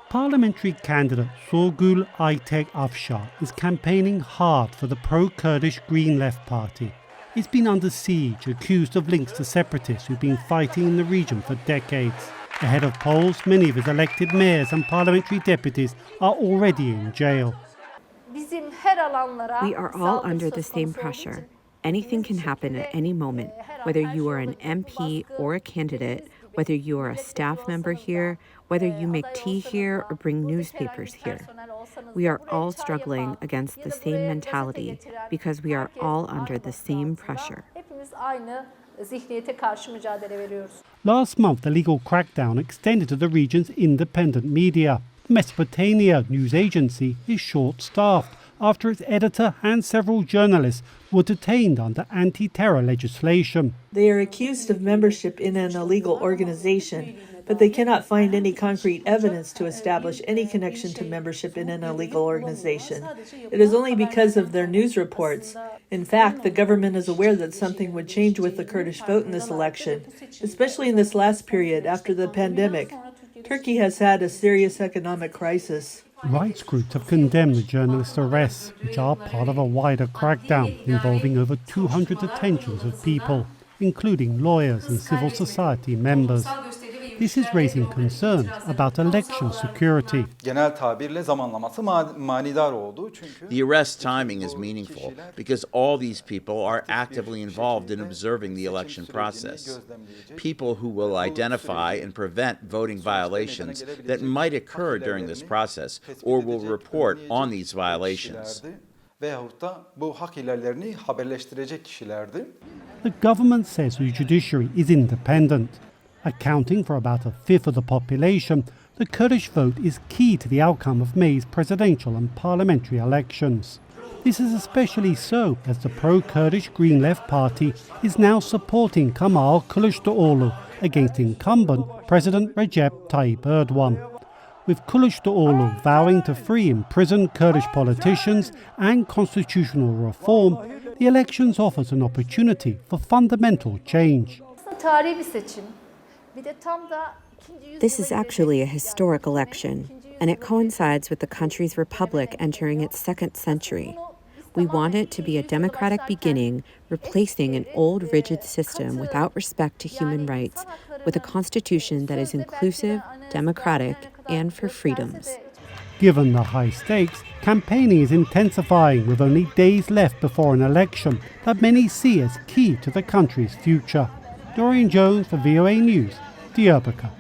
Parliamentary candidate Sorgul Aytek Afshar is campaigning hard for the pro-Kurdish Green Left Party. It's been under siege, accused of links to separatists who've been fighting in the region for decades. Ahead of polls, many of his elected mayors and parliamentary deputies are already in jail. We are all under the same pressure. Anything can happen at any moment, whether you are an MP or a candidate, whether you are a staff member here, whether you make tea here or bring newspapers here. We are all struggling against the same mentality because we are all under the same pressure. Last month, the legal crackdown extended to the region's independent media. Mesopotamia news agency is short-staffed after its editor and several journalists were detained under anti-terror legislation. They are accused of membership in an illegal organization, but they cannot find any concrete evidence to establish any connection to membership in an illegal organization. It is only because of their news reports. In fact, the government is aware that something would change with the Kurdish vote in this election, especially in this last period after the pandemic. Turkey has had a serious economic crisis. Rights groups have condemned the journalists' arrests, which are part of a wider crackdown involving over 200 detentions of people, including lawyers and civil society members. This is raising concerns about election security. The arrest timing is meaningful because all these people are actively involved in observing the election process. People who will identify and prevent voting violations that might occur during this process or will report on these violations. The government says the judiciary is independent. Accounting for about a fifth of the population, the Kurdish vote is key to the outcome of May's presidential and parliamentary elections. This is especially so as the pro-Kurdish Green Left Party is now supporting Kemal Kılıçdaroğlu against incumbent President Recep Tayyip Erdogan. With Kılıçdaroğlu vowing to free imprisoned Kurdish politicians and constitutional reform, the elections offers an opportunity for fundamental change. This is actually a historic election, and it coincides with the country's republic entering its second century. We want it to be a democratic beginning, replacing an old rigid system without respect to human rights, with a constitution that is inclusive, democratic, and for freedoms. Given the high stakes, campaigning is intensifying with only days left before an election that many see as key to the country's future. Dorian Jones for VOA News, Diyarbakir.